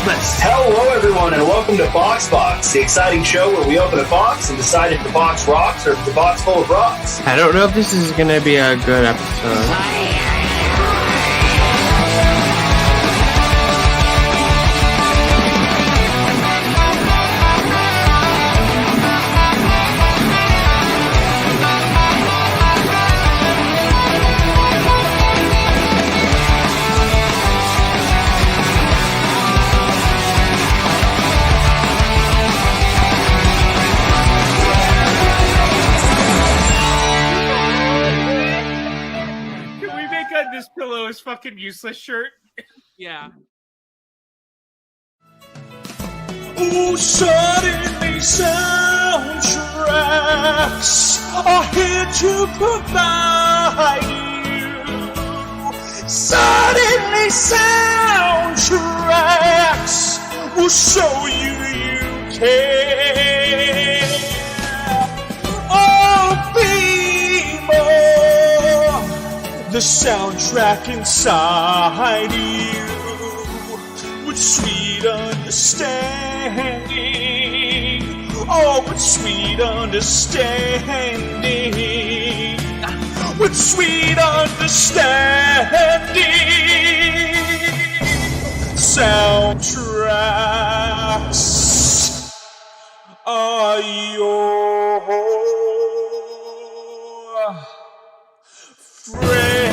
Christmas. Hello, everyone, and welcome to Box, the exciting show where we open a box and decide if the box rocks or if the box full of rocks. I don't know if this is going to be a good episode. This pillow is fucking useless shirt. Yeah. Oh, suddenly soundtracks are here to provide you. Suddenly soundtracks will show you care. Oh, people, the soundtrack inside you with sweet understanding. Oh, with sweet understanding. With sweet understanding. Soundtracks are your friend.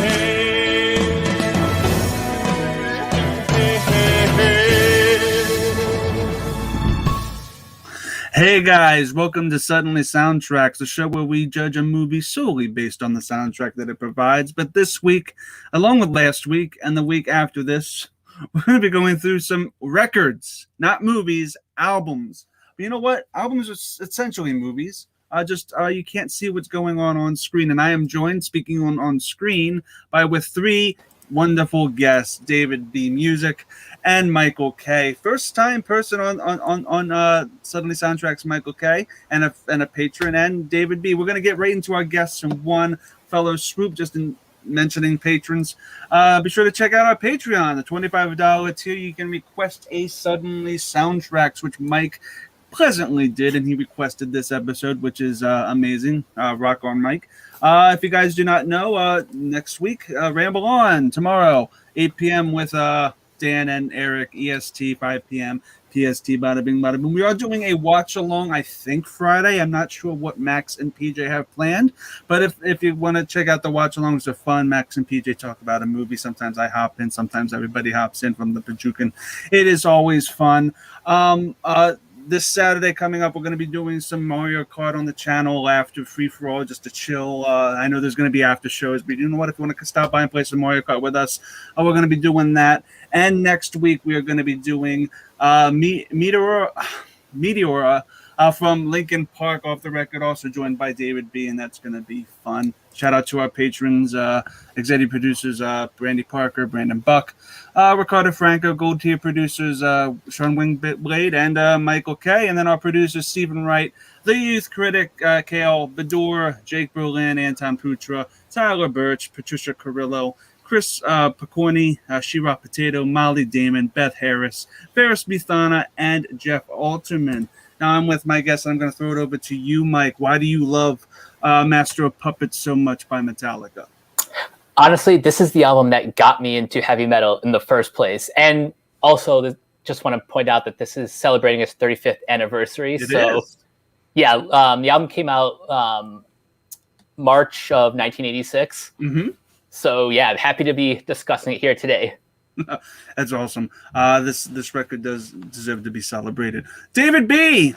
Hey guys, welcome to Suddenly Soundtracks, the show where we judge a movie solely based on the soundtrack that it provides. But this week, along with last week and the week after this, we're going to be going through some records, not movies, albums. But you know what? Albums are essentially movies. You can't see what's going on screen. And I am joined, speaking on screen, with three wonderful guests: David B. Music and Michael K. First time person on Suddenly Soundtracks, Michael K. and a patron, and David B. We're gonna get right into our guests from one fellow swoop. Just in mentioning patrons, be sure to check out our Patreon. The $25 tier, you can request a Suddenly Soundtracks, which Mike pleasantly did, and he requested this episode, which is amazing. Rock on, Mike. If you guys do not know, next week, Ramble On, tomorrow, 8 p.m. with Dan and Eric, EST, 5 p.m. PST, bada bing, bada boom. We are doing a watch-along, I think, Friday. I'm not sure what Max and PJ have planned, but if you want to check out the watch-alongs, they're fun. Max and PJ talk about a movie. Sometimes I hop in, sometimes everybody hops in from the Pachucan. It is always fun. This Saturday coming up, we're going to be doing some Mario Kart on the channel after Free For All, just to chill. I know there's going to be after shows, but you know what? If you want to stop by and play some Mario Kart with us, we're going to be doing that. And next week, we are going to be doing Meteora from Lincoln Park, off the record, also joined by David B., and that's going to be fun. Shout out to our patrons, executive producers, Brandy Parker, Brandon Buck, Ricardo Franco, gold tier producers, Sean Wingblade, and Michael K. And then our producers, Stephen Wright, the youth critic, Kale Bador, Jake Berlin, Anton Putra, Tyler Birch, Patricia Carrillo, Chris Picorni, Shira Potato, Molly Damon, Beth Harris, Ferris Bithana, and Jeff Alterman. Now I'm with my guest, and I'm going to throw it over to you, Mike. Why do you love Master of Puppets so much by Metallica? Honestly, this is the album that got me into heavy metal in the first place. And also, just want to point out that this is celebrating its 35th anniversary. It is. Yeah, the album came out March of 1986. Mm-hmm. So, yeah, I'm happy to be discussing it here today. That's awesome. This record does deserve to be celebrated. David B.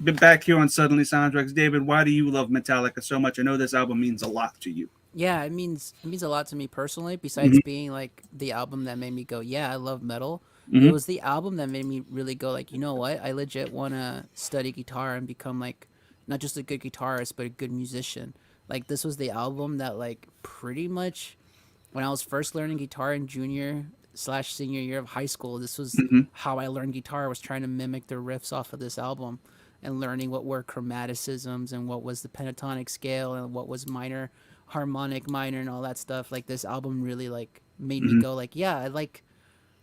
Been back here on Suddenly Soundtracks. David, why do you love Metallica so much? I know this album means a lot to you. Yeah, it means a lot to me personally. Besides being like the album that made me go, yeah, I love metal. It was the album that made me really go, like, you know what? I legit want to study guitar and become like not just a good guitarist, but a good musician. Like, this was the album that, like, pretty much when I was first learning guitar in junior/senior year of high school, this was how I learned guitar. I was trying to mimic the riffs off of this album and learning what were chromaticisms and what was the pentatonic scale and what was minor, harmonic minor and all that stuff. Like, this album really, like, made me go, like, yeah,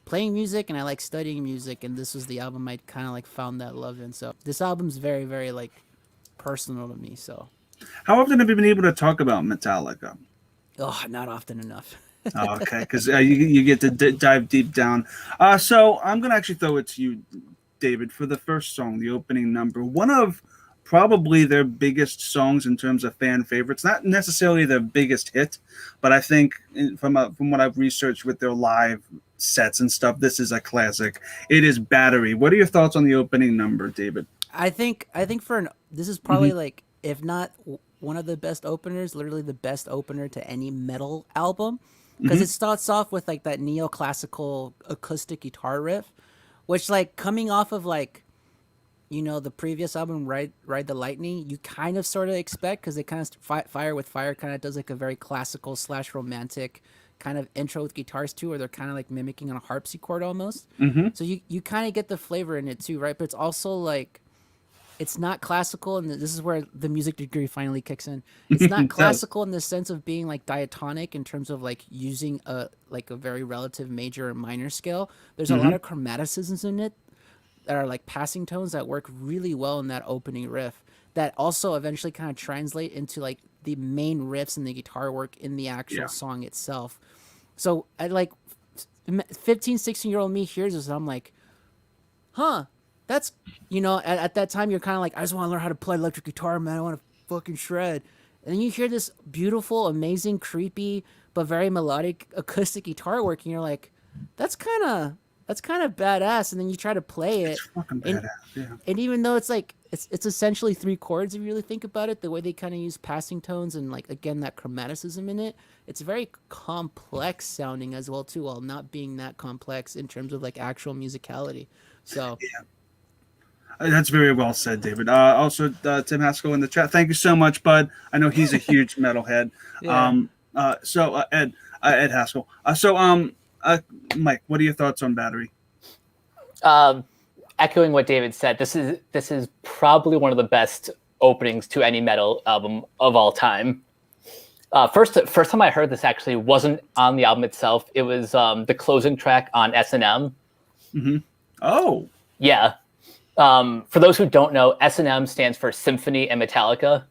playing music and I like studying music, and this was the album I kind of like found that love in. So this album's very, very like personal to me. So How often have you been able to talk about Metallica? not often enough. Oh, okay, because you get to dive deep down. So I'm going to actually throw it to you, David, for the first song, the opening number. One of probably their biggest songs in terms of fan favorites. Not necessarily their biggest hit, but I think from what I've researched with their live sets and stuff, this is a classic. It is Battery. What are your thoughts on the opening number, David? I think this is probably like, if not one of the best openers, literally the best opener to any metal album, because it starts off with like that neoclassical acoustic guitar riff, which like coming off of like, you know, the previous album, Ride the Lightning, you kind of sort of expect, because they kind of Fire with Fire kind of does like a very classical / romantic kind of intro with guitars too, where they're kind of like mimicking on a harpsichord almost. So you kind of get the flavor in it too, right? But it's also like, it's not classical, and this is where the music degree finally kicks in. It's not classical in the sense of being like diatonic in terms of like using a very relative major and minor scale. There's a lot of chromaticisms in it that are like passing tones that work really well in that opening riff, that also eventually kind of translate into like the main riffs and the guitar work in the actual song itself. So I like 15, 16-year-old me hears this and I'm like, huh, that's, you know, at that time you're kind of like, I just want to learn how to play electric guitar, man. I want to fucking shred. And then you hear this beautiful, amazing, creepy, but very melodic acoustic guitar work, and you're like, that's kind of badass. And then you try to play it. It's fucking badass, yeah. And even though it's like, it's essentially 3 chords, if you really think about it, the way they kind of use passing tones and like, again, that chromaticism in it, it's very complex sounding as well too, while not being that complex in terms of like actual musicality. So yeah. That's very well said, David. Also, Tim Haskell in the chat. Thank you so much, bud. I know he's a huge metalhead. Ed Haskell. Mike, what are your thoughts on Battery? Echoing what David said, this is probably one of the best openings to any metal album of all time. First time I heard this actually wasn't on the album itself. It was the closing track on S&M. Oh, yeah. For those who don't know, S&M stands for Symphony and Metallica.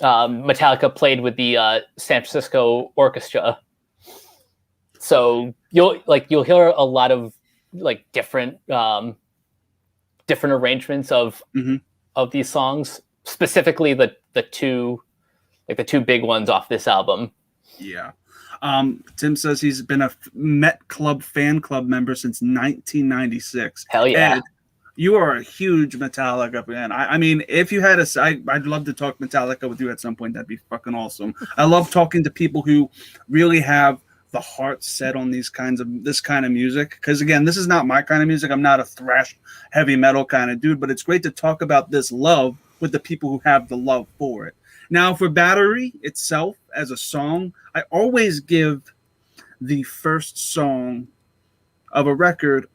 Metallica played with the San Francisco Orchestra. So you'll hear a lot of like different arrangements of these songs, specifically the two big ones off this album. Yeah. Tim says he's been a Met Club fan club member since 1996. Hell yeah. Ed, you are a huge Metallica fan. I mean, if you had I'd love to talk Metallica with you at some point. That'd be fucking awesome. I love talking to people who really have the heart set on this kind of music. Because again, this is not my kind of music. I'm not a thrash heavy metal kind of dude, but it's great to talk about this love with the people who have the love for it. Now, for Battery itself as a song, I always give the first song of a record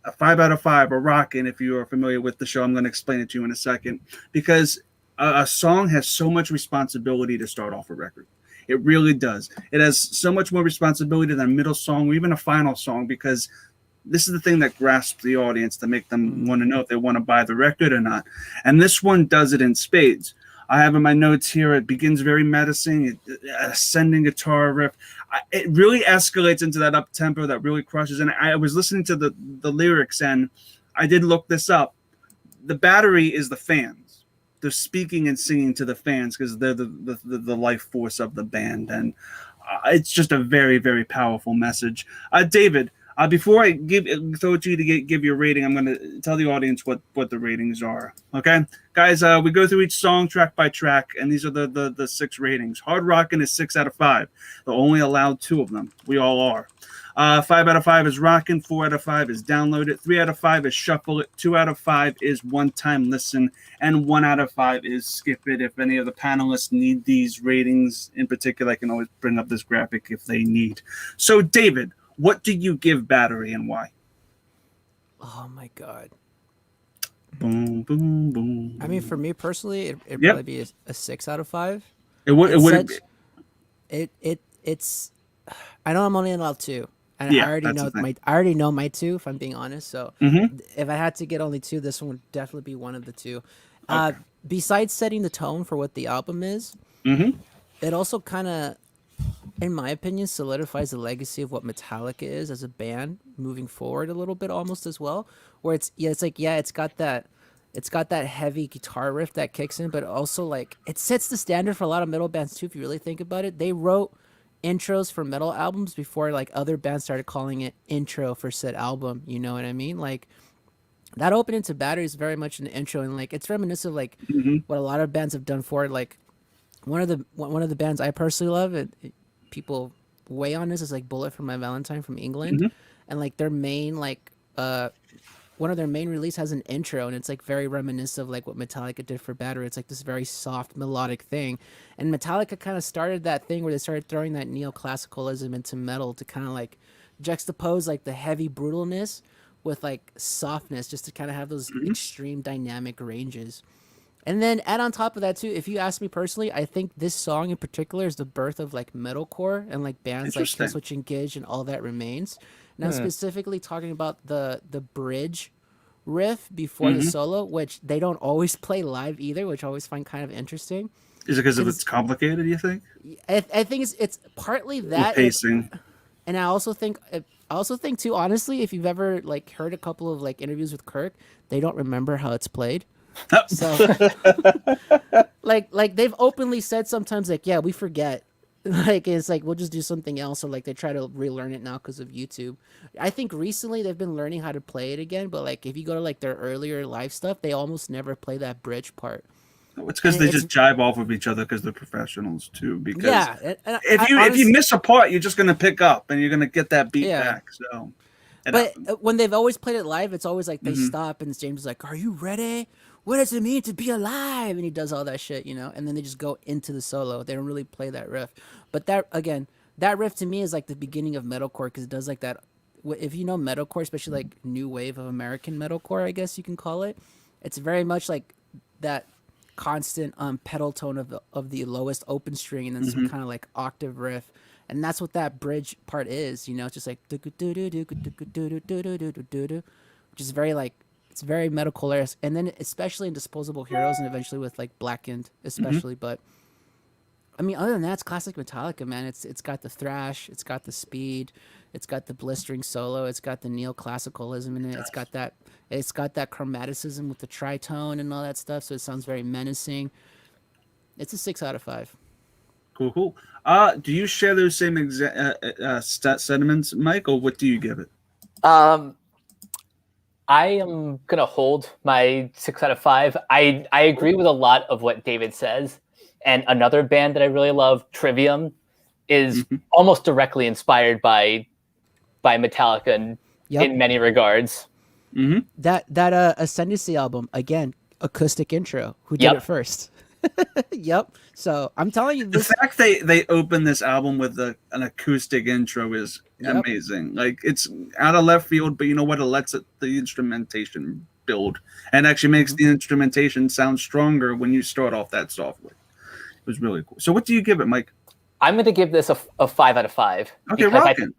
a 5 out of 5, or rockin'. If you are familiar with the show, I'm going to explain it to you in a second, because a song has so much responsibility to start off a record. It really does. It has so much more responsibility than a middle song or even a final song, because this is the thing that grasps the audience to make them want to know if they want to buy the record or not. And this one does it in spades. I have in my notes here, it begins very menacing, ascending guitar riff. It really escalates into that up tempo that really crushes. And I was listening to the lyrics, and I did look this up. The Battery is the fans. They're speaking and singing to the fans because they're the life force of the band. And it's just a very, very powerful message. David, before I throw it to you to give your rating, I'm going to tell the audience what the ratings are. Okay, guys, we go through each song track by track, and these are the 6 ratings. Hard Rockin' is 6 out of 5. They're only allowed 2 of them. We all are. 5 out of 5 is Rockin'. 4 out of 5 is Download It. 3 out of 5 is Shuffle It. 2 out of 5 is One Time Listen, and 1 out of 5 is Skip It. If any of the panelists need these ratings in particular, I can always bring up this graphic if they need. So, David, what do you give Battery and why? Oh my god. Boom, boom, boom. I mean, for me personally, it'd probably be a 6 out of 5. It's. I know I'm only allowed 2. And Yeah, I already that's know the thing. I already know my two, if I'm being honest. So Mhm. if I had to get only two, this one would definitely be one of the two. Okay. Besides setting the tone for what the album is, Mhm. it also kind of, in my opinion, solidifies the legacy of what Metallica is as a band moving forward a little bit, almost as well. Where it's got that heavy guitar riff that kicks in, but also like it sets the standard for a lot of metal bands too. If you really think about it, they wrote intros for metal albums before like other bands started calling it intro for said album. You know what I mean? Like that opening to Battery is very much an intro, and like it's reminiscent of like Mhm. what a lot of bands have done for it. Like one of the bands I personally love, people weigh on this, is like Bullet for My Valentine from England, Mhm. and like their main one of their main release has an intro, and it's like very reminiscent of like what Metallica did for Battery. It's like this very soft melodic thing, and Metallica kind of started that thing where they started throwing that neoclassicalism into metal to kind of like juxtapose like the heavy brutalness with like softness, just to kind of have those extreme dynamic ranges. And then add on top of that too, if you ask me personally, I think this song in particular is the birth of like metalcore and like bands like Interesting. Killswitch Engage and All That Remains. And I'm specifically talking about the bridge riff before the solo, which they don't always play live either, which I always find kind of interesting. Is it because of It's- it's complicated? You think? I think it's partly Or that, pacing. and I also think too, honestly, if you've ever like heard a couple of like interviews with Kirk, they don't remember how it's played. So like they've openly said sometimes like, yeah, we forget. Like it's like we'll just do something else, or like they try to relearn it now because of YouTube. I think recently they've been learning how to play it again, but like if you go to like their earlier live stuff, they almost never play that bridge part. It's because And they it's- just jive off of each other because they're professionals too. Because Yeah, and if you honestly, miss a part, you're just gonna pick up and you're gonna get that beat Yeah. back. So, it but happens. when they've always played it live, it's always like they Mhm. stop and James is like, "Are you ready? What does it mean to be alive?" And he does all that shit, and then they just go into the solo. They don't really play that riff. But that riff to me is like the beginning of metalcore because it does like that. If you know metalcore, especially like new wave of American metalcore, I guess you can call it. It's very much like that constant pedal tone of the lowest open string and then some kind of like octave riff. And that's what that bridge part is, it's just like which is very like it's very metalcore, and then especially in Disposable Heroes and eventually with like Blackened especially. But I mean, other than that, it's classic Metallica, man. It's got the thrash, it's got the speed, it's got the blistering solo, it's got the neoclassicalism in it, it's got that chromaticism with the tritone and all that stuff, so it sounds very menacing. It's a 6 out of 5. Cool. Do you share those same sentiments, Mike, or what do you give it? I am gonna hold my 6 out of 5. I agree with a lot of what David says, and another band that I really love, Trivium, is almost directly inspired by Metallica in many regards. That Ascendancy album, again, acoustic intro. Who did Yep. it first? Yep. So I'm telling you, The this fact they open this album with an acoustic intro is Yep. amazing. Like it's out of left field, but you know what? It lets the instrumentation build and actually makes the instrumentation sound stronger when you start off that softly. It was really cool. So what do you give it, Mike? I'm going to give this a 5 out of 5. Okay, because rockin'.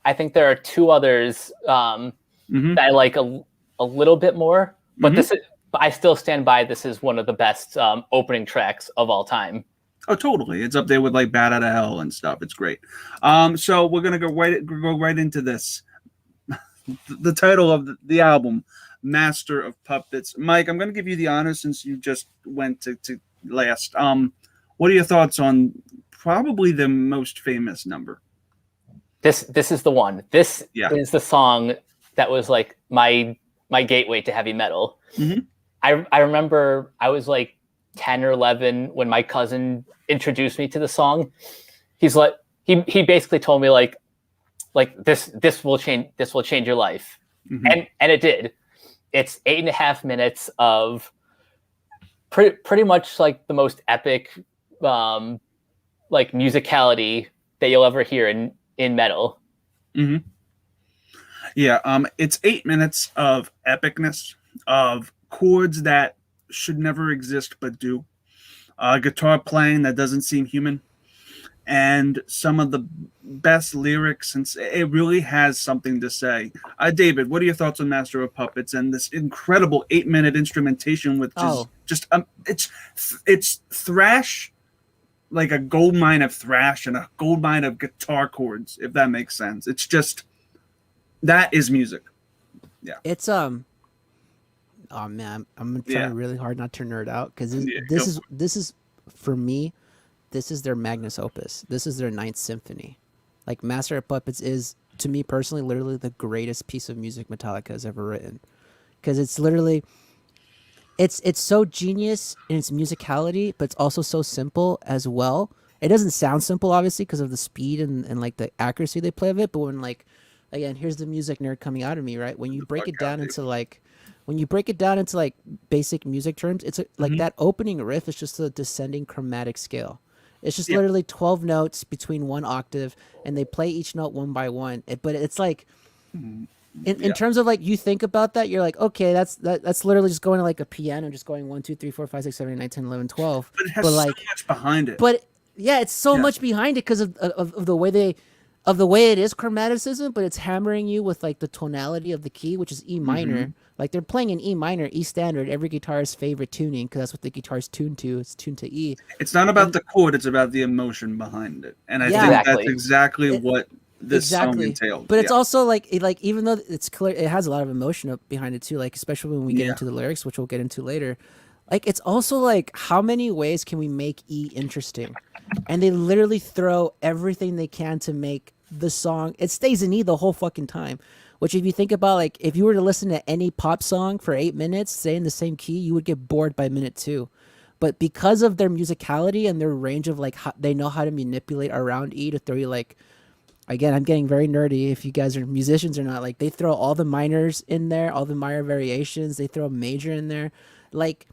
I think there are two others that I like a little bit more, but I still stand by this is one of the best opening tracks of all time. Oh, totally. It's up there with like Bat Out of Hell and stuff. It's great. So we're gonna go right into this. The title of the album, Master of Puppets. Mike, I'm gonna give you the honor since you just went to last. What are your thoughts on probably the most famous number? This is the one. This Yeah. is the song that was like my gateway to heavy metal. I remember I was like 10 or 11 when my cousin introduced me to the song. He's like he basically told me like this will change your life. And it did. It's 8.5 minutes of pretty much like the most epic like musicality that you'll ever hear in metal. Yeah, it's 8 minutes of epicness, of chords that should never exist but do, guitar playing that doesn't seem human, and some of the best lyrics, and it really has something to say. David, what are your thoughts on Master of Puppets and this incredible 8-minute instrumentation with just it's thrash, like a gold mine of thrash and a gold mine of guitar chords, if that makes sense. It's just, that is music. Yeah. It's oh man, I'm trying really hard not to nerd out, because this is for me, this is their magnus opus. This is their Ninth Symphony. Like, Master of Puppets is, to me personally, literally the greatest piece of music Metallica has ever written, because it's literally, it's so genius in its musicality, but it's also so simple as well. It doesn't sound simple, obviously, because of the speed and like the accuracy they play of it. But when, like, again, here's the music nerd coming out of me, right? When you break it down into like basic music terms, it's like that opening riff is just a descending chromatic scale. It's just literally 12 notes between one octave, and they play each note one by one. But it's like, in terms of, like, you think about that, you're like, okay, that's literally just going to like a piano, just going 1, 2, 3, 4, 5, 6, 7, 8, 9, 10, 11, 12. But it has so much behind it. But yeah, it's so much behind it because of the way it is chromaticism, but it's hammering you with, like, the tonality of the key, which is E minor. Like, they're playing in E minor, E standard, every guitarist's favorite tuning, because that's what the guitar's tuned to. It's tuned to E. It's not about the chord; it's about the emotion behind it, and I think that's exactly what this song entails. But it's also like even though it's clear, it has a lot of emotion behind it too. Like, especially when we get into the lyrics, which we'll get into later. Like, it's also like, how many ways can we make E interesting? And they literally throw everything they can to make the song. It stays in E the whole fucking time. Which, if you think about, like, if you were to listen to any pop song for 8 minutes, stay in the same key, you would get bored by minute 2. But because of their musicality and their range of, like, how they know how to manipulate around E to throw you, like, again, I'm getting very nerdy if you guys are musicians or not. Like, they throw all the minors in there, all the minor variations. They throw a major in there. Like,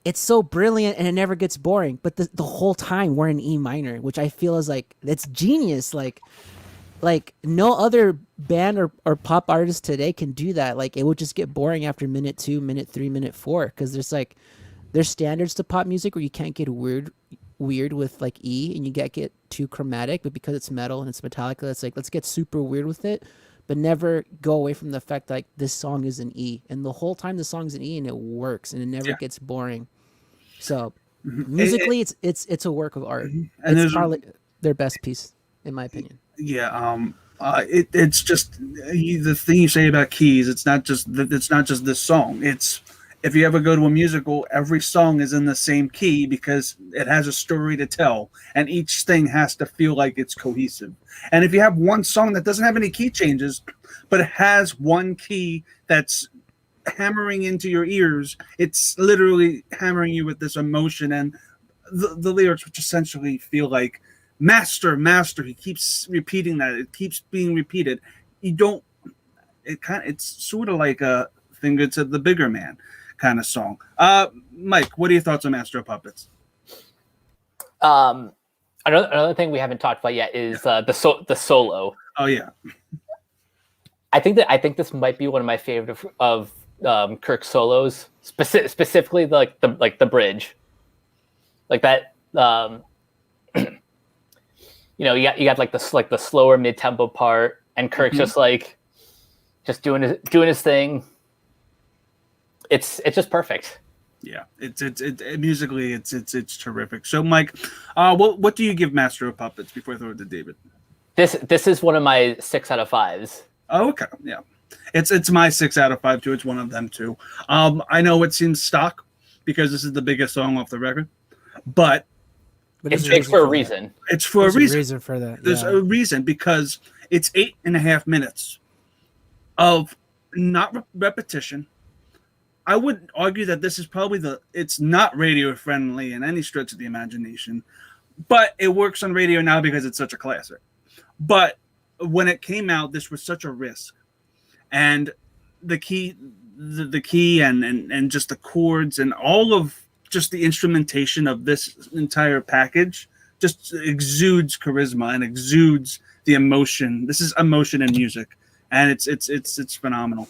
it's so brilliant, and it never gets boring. But the whole time we're in E minor, which I feel is, like, it's genius. Like no other band or pop artist today can do that. Like, it would just get boring after minute 2, minute 3, minute 4, because there's standards to pop music where you can't get weird with, like, E, and you get too chromatic. But because it's metal and it's Metallica, it's like, let's get super weird with it, but never go away from the fact that, like, this song is an E, and the whole time the song's an E, and it works, and it never gets boring. So musically, it's a work of art, and it's probably their best piece, in my opinion. It's just the thing you say about keys. It's not just this song. It's, if you ever go to a musical, every song is in the same key because it has a story to tell, and each thing has to feel like it's cohesive. And if you have one song that doesn't have any key changes, but it has one key that's hammering into your ears, it's literally hammering you with this emotion, and the lyrics, which essentially feel like, master, master. He keeps repeating that. It keeps being repeated. It's sort of like a Finger to the Bigger Man kind of song. Mike, what are your thoughts on Master of Puppets? Another thing we haven't talked about yet is the solo. Oh yeah. I think this might be one of my favorite of Kirk's solos, specifically the bridge, like that. You know, you got like the slower mid tempo part, and Kirk's just doing his thing. It's just perfect. Yeah, it's musically it's terrific. So, Mike, what do you give Master of Puppets before I throw it to David? This is one of my 6 out of 5s. Oh, okay, yeah, it's my 6 out of 5 too. It's one of them too. I know it seems stock because this is the biggest song off the record, but it's big for a reason. It's for a reason for that. There's a reason, because it's 8.5 minutes of not repetition. I would argue that this is probably it's not radio friendly in any stretch of the imagination, but it works on radio now because it's such a classic. But when it came out, this was such a risk, and the key and just the chords and all of just the instrumentation of this entire package just exudes charisma and exudes the emotion. This is emotion in music, and it's phenomenal.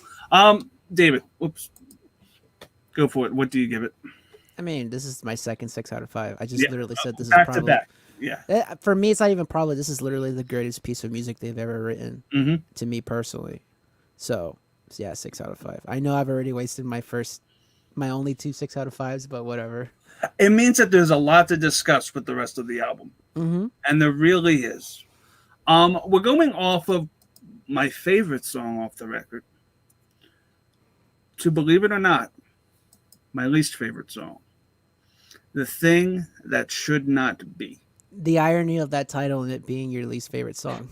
David, whoops, go for it. What do you give it? I mean, this is my second 6 out of 5. I just literally said this is back probably to back. Yeah. For me, it's not even probably. This is literally the greatest piece of music they've ever written to me personally. So yeah, 6 out of 5. I know I've already wasted my only 2 6 out of 5s, but whatever. It means that there's a lot to discuss with the rest of the album, and there really is. We're going off of my favorite song off the record to, believe it or not, my least favorite song, "The Thing That Should Not Be." The irony of that title and it being your least favorite song.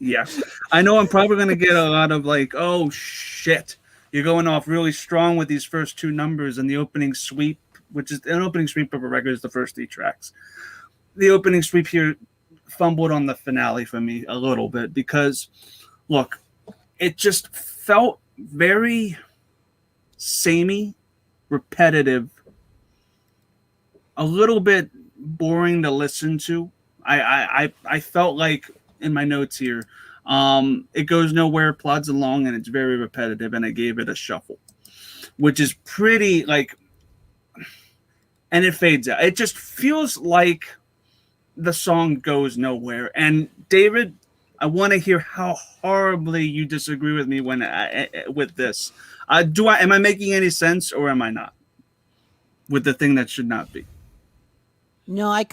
Yeah, I know I'm probably going to get a lot of like, oh shit, you're going off really strong with these first 2 numbers and the opening sweep, which is an opening sweep of a record is the first 3 tracks. The opening sweep here fumbled on the finale for me a little bit because, look, it just felt very samey, repetitive, a little bit boring to listen to. I felt like in my notes here, it goes nowhere, plods along, and it's very repetitive, and I gave it a shuffle, which is pretty like, and it fades out. It just feels like the song goes nowhere. And David, I want to hear how horribly you disagree with me with this. Am I making any sense, or am I not? With The Thing That Should Not Be. No, I'm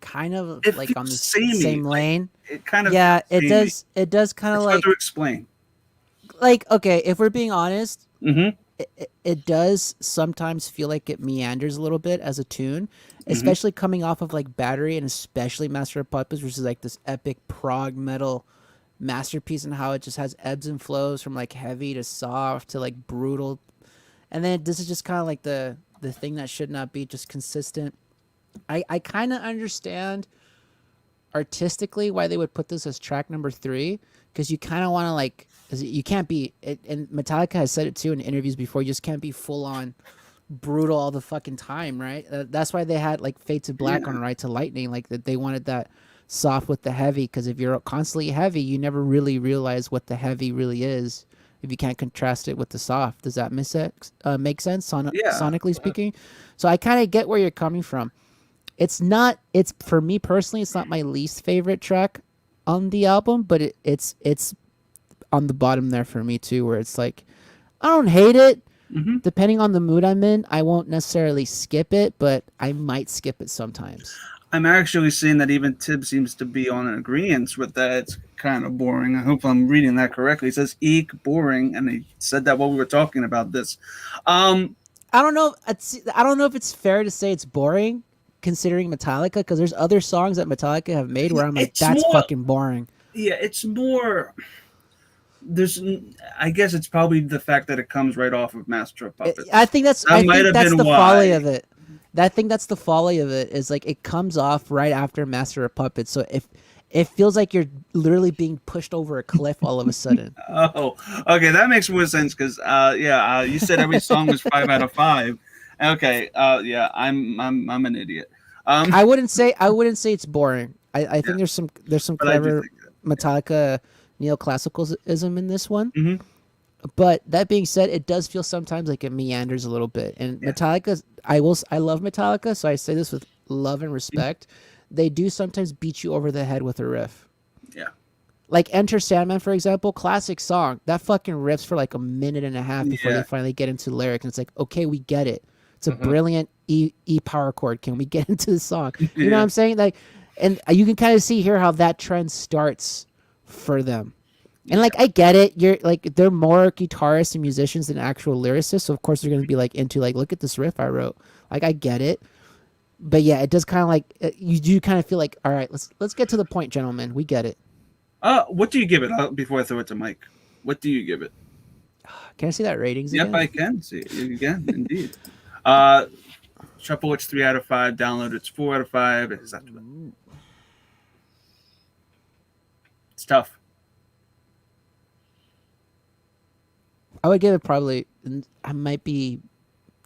kind of It like on the feels samey. same lane. It kind of it does kind of it's like hard to explain. Like, okay, if we're being honest, Mm-hmm. it does sometimes feel like it meanders a little bit as a tune, especially coming off of like Battery and especially Master of Puppets, which is like this epic prog metal masterpiece, and how it just has ebbs and flows from like heavy to soft to like brutal. And then this is just kind of like the thing that should not be, just consistent. I kind of understand artistically why they would put this as track number 3, because you kind of want to like, you can't be it, and Metallica has said it too in interviews before, you just can't be full on brutal all the fucking time, right? That's why they had like Fade to Black on Ride to Lightning, like that they wanted that soft with the heavy, because if you're constantly heavy, you never really realize what the heavy really is if you can't contrast it with the soft. Does that make sense sonically speaking? So I kind of get where you're coming from. It's for me personally, it's not my least favorite track on the album, but it's on the bottom there for me too, where it's like, I don't hate it. Depending on the mood I'm in, I won't necessarily skip it, but I might skip it sometimes. I'm actually seeing that even Tib seems to be on an agreement with that. It's kind of boring. I hope I'm reading that correctly. He says, eek, boring, and he said that while we were talking about this. I don't know if it's fair to say it's boring, considering Metallica, because there's other songs that Metallica have made where I'm like, that's fucking boring. Yeah, it's more. I guess it's probably the fact that it comes right off of Master of Puppets. I think that's the folly of it. I think that's the folly of it, is like it comes off right after Master of Puppets. So if it feels like you're literally being pushed over a cliff all of a sudden. Oh, okay, that makes more sense because you said every song was 5 out of 5. Okay, I'm an idiot. I wouldn't say it's boring. I think there's some clever Metallica neoclassicalism in this one. But that being said, it does feel sometimes like it meanders a little bit. And Metallica, I love Metallica, so I say this with love and respect. They do sometimes beat you over the head with a riff. Yeah. Like Enter Sandman, for example, classic song. That fucking riffs for like a minute and a half before they finally get into lyrics. And it's like, okay, we get it. It's a brilliant E power chord. Can we get into the song? You know what I'm saying? Like, and you can kind of see here how that trend starts for them. And like, I get it. You're like, they're more guitarists and musicians than actual lyricists. So of course they're going to be like into like, look at this riff I wrote. Like, I get it. But yeah, it does kind of like, you do kind of feel like, all right, let's get to the point, gentlemen. We get it. What do you give it before I throw it to Mike? What do you give it? Can I see that ratings again? Yep, I can see it again. Indeed. Shuffle, it's 3 out of 5. Download, it's 4 out of 5. It's tough. I would give it probably, I might be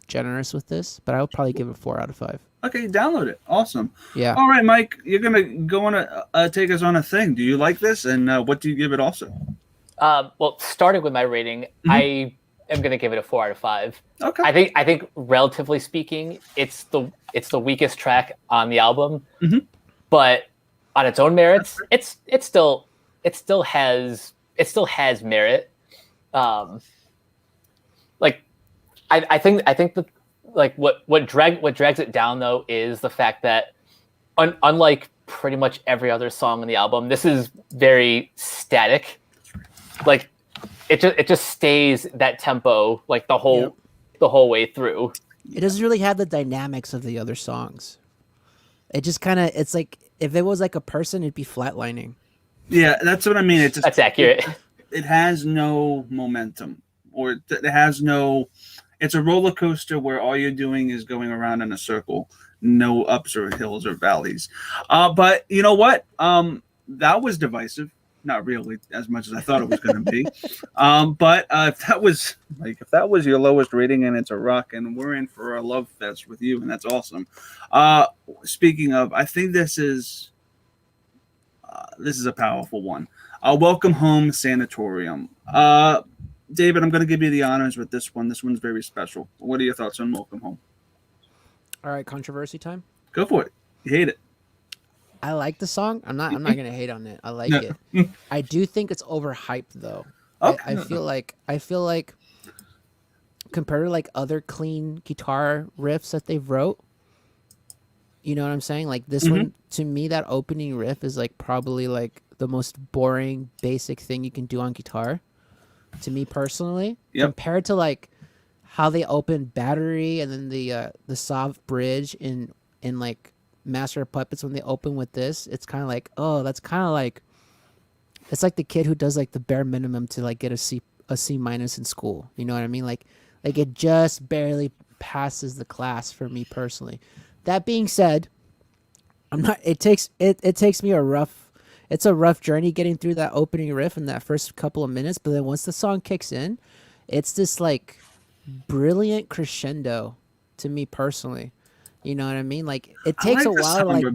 generous with this, but I would probably give it 4 out of 5. Okay, download it. Awesome. Yeah. All right, Mike, you're going to go on take us on a thing. Do you like this? And what do you give it also? Well, starting with my rating, I am gonna give it a 4 out of 5. Okay. I think relatively speaking, it's the weakest track on the album, but on its own merits, it still has merit. Like I think that like what drags it down though is the fact that unlike pretty much every other song on the album, this is very static. Like it just stays that tempo like the whole way through. It doesn't really have the dynamics of the other songs. It just kind of, it's like if it was like a person, it'd be flatlining. Yeah, that's what I mean. It's just, That's accurate. It has no momentum, or it has no. It's a roller coaster where all you're doing is going around in a circle, no ups or hills or valleys. But you know what? That was divisive. Not really as much as I thought it was going to be. But if that was your lowest rating and it's a rock, and we're in for a love fest with you, and that's awesome. Speaking of, I think this is a powerful one. Welcome Home, Sanitarium. David, I'm going to give you the honors with this one. This one's very special. What are your thoughts on Welcome Home? All right, controversy time. Go for it. You hate it. I like the song. I'm not gonna hate on it. I like it. I do think it's overhyped though. Okay. I feel like compared to like other clean guitar riffs that they've wrote, you know what I'm saying? Like this one, to me, that opening riff is like probably like the most boring, basic thing you can do on guitar. To me personally, compared to like how they open Battery and then the soft bridge in like Master of Puppets, when they open with this, it's kind of like, oh, that's kind of like, it's like the kid who does like the bare minimum to like get a C minus in school. You know what I mean? Like it just barely passes the class for me personally. That being said, it takes me it's a rough journey getting through that opening riff in that first couple of minutes, but then once the song kicks in, it's this like brilliant crescendo to me personally. You know what I mean? Like it takes a while. Like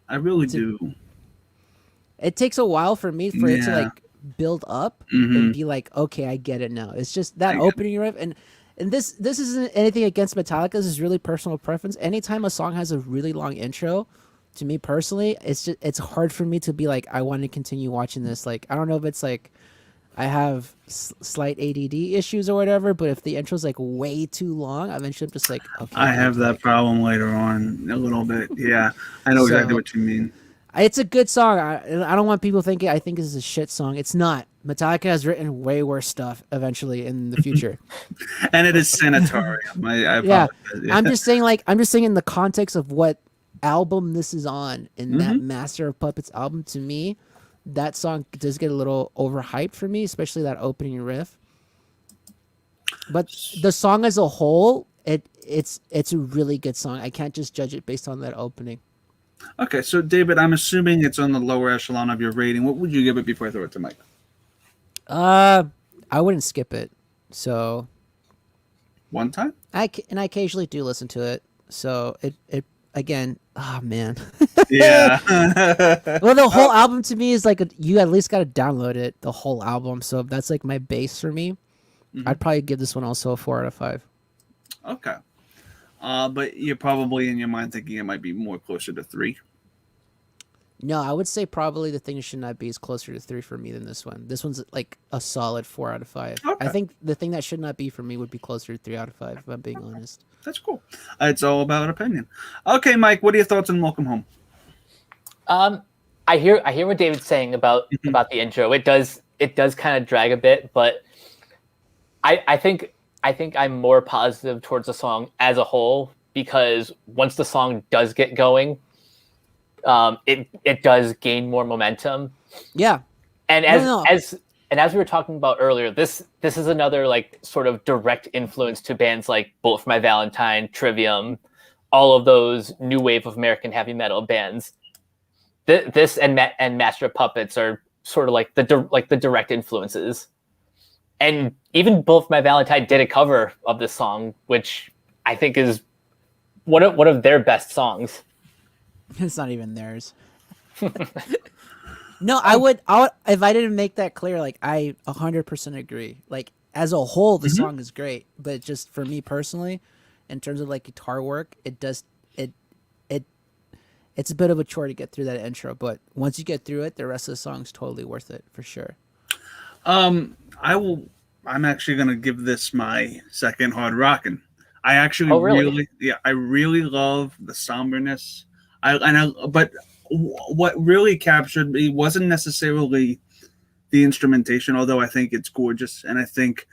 I really do. It takes a while for me for it to like build up and be like, okay, I get it now. It's just that opening riff, and this isn't anything against Metallica. This is really personal preference. Anytime a song has a really long intro, to me personally, it's hard for me to be like, I want to continue watching this. Like I don't know if it's like I have slight ADD issues or whatever, but if the intro's like way too long, eventually I'm just like, okay. I have that problem later on a little bit. Yeah, I know exactly what you mean. It's a good song. I don't want people thinking I think this is a shit song. It's not. Metallica has written way worse stuff eventually in the future. And it is Sanitarium. I apologize. Yeah. I'm just saying in the context of what album this is on, in that Master of Puppets album, to me, that song does get a little overhyped for me, especially that opening riff. But the song as a whole, it's a really good song. I can't just judge it based on that opening. Okay, so David, I'm assuming it's on the lower echelon of your rating. What would you give it before I throw it to Mike? I wouldn't skip it. So one time? I occasionally do listen to it. So it again, oh man. Yeah. Well, the whole album to me is like you at least got to download it, the whole album. So that's like my base for me. I'd probably give this one also a 4 out of 5. Okay. But you're probably in your mind thinking it might be more closer to 3. No, I would say probably The Thing That Should Not Be is closer to 3 for me than this one. This one's like a solid 4 out of 5. Okay. I think The Thing That Should Not Be for me would be closer to 3 out of 5, if I'm being honest. That's cool. It's all about opinion. Okay, Mike, what are your thoughts on Welcome Home? I hear what David's saying about the intro. It does kind of drag a bit, but I think I'm more positive towards the song as a whole, because once the song does get going, it does gain more momentum. Yeah. And as we were talking about earlier, this is another like sort of direct influence to bands like Bullet for My Valentine, Trivium, all of those new wave of American heavy metal bands. This and Master of Puppets are sort of like the direct influences. And even Bullet for My Valentine did a cover of this song, which I think is one of their best songs. It's not even theirs. No, I would if I didn't make that clear, like I 100% agree. Like as a whole, the song is great, but just for me personally, in terms of like guitar work, it's a bit of a chore to get through that intro. But once you get through it, the rest of the song's totally worth it for sure. I'm actually gonna give this my second hard rockin'. I actually I really love the somberness. But what really captured me wasn't necessarily the instrumentation, although I think it's gorgeous, and I think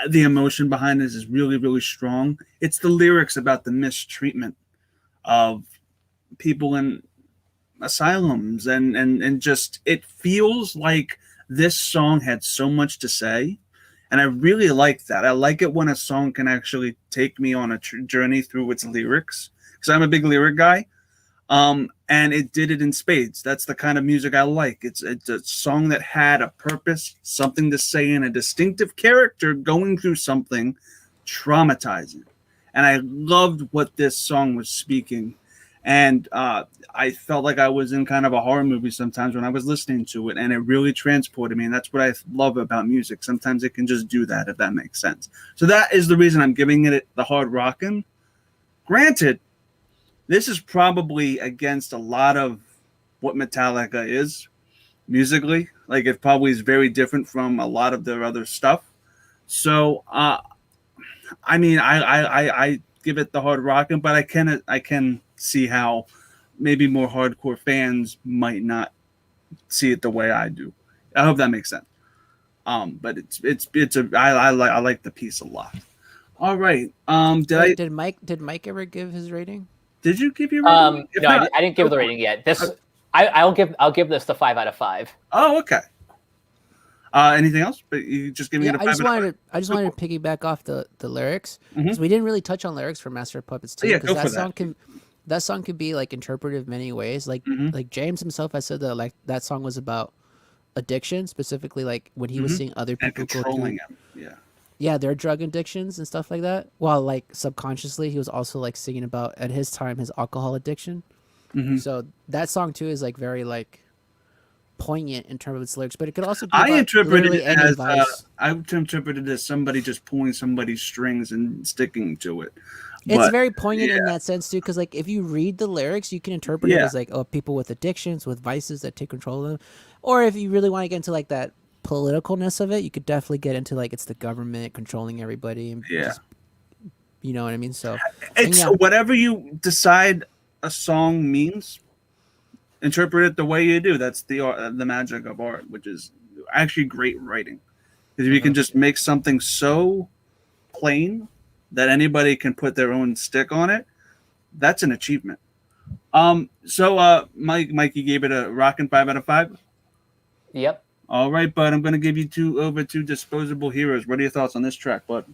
the emotion behind this is really, really strong. It's the lyrics about the mistreatment of people in asylums, and just it feels like this song had so much to say. And I really like that. I like it when a song can actually take me on a journey through its lyrics, because I'm a big lyric guy. And it did it in spades. That's the kind of music I like. It's a song that had a purpose, something to say, and a distinctive character going through something traumatizing. And I loved what this song was speaking. And I felt like I was in kind of a horror movie sometimes when I was listening to it, and it really transported me. And that's what I love about music. Sometimes it can just do that, if that makes sense. So that is the reason I'm giving it the hard rockin'. Granted, this is probably against a lot of what Metallica is musically. Like, it probably is very different from a lot of their other stuff. So, I mean, I give it the hard rockin', but I can see how maybe more hardcore fans might not see it the way I do. I hope that makes sense. But I like the piece a lot. All right. Did Mike ever give his rating? Did you give your rating? No, I didn't give the rating yet. I'll give this the 5 out of 5. Oh, okay. Anything else? But you just give me the 5 I just wanted to piggyback off the lyrics. So we didn't really touch on lyrics for Master of Puppets 2, yeah, because go for that song can be like interpreted many ways. Like like James himself has said that like that song was about addiction, specifically like when he was seeing other people and controlling him. Yeah, their drug addictions and stuff like that. While like subconsciously he was also like singing about, at his time, his alcohol addiction. So that song too is like very like poignant in terms of its lyrics, but it could also be I interpreted it as somebody just pulling somebody's strings and sticking to it. It's very poignant in that sense too, because like if you read the lyrics, you can interpret it as like, oh, people with addictions, with vices that take control of them. Or if you really want to get into like that politicalness of it, you could definitely get into like it's the government controlling everybody. And just, you know what I mean? So it's whatever you decide a song means, interpret it the way you do. That's the magic of art, which is actually great writing. Because if you can just make something so plain that anybody can put their own stick on it, that's an achievement. So Mikey gave it a rockin' 5 out of 5. Yep. All right, bud. I'm gonna give you over to Disposable Heroes. What are your thoughts on this track, bud?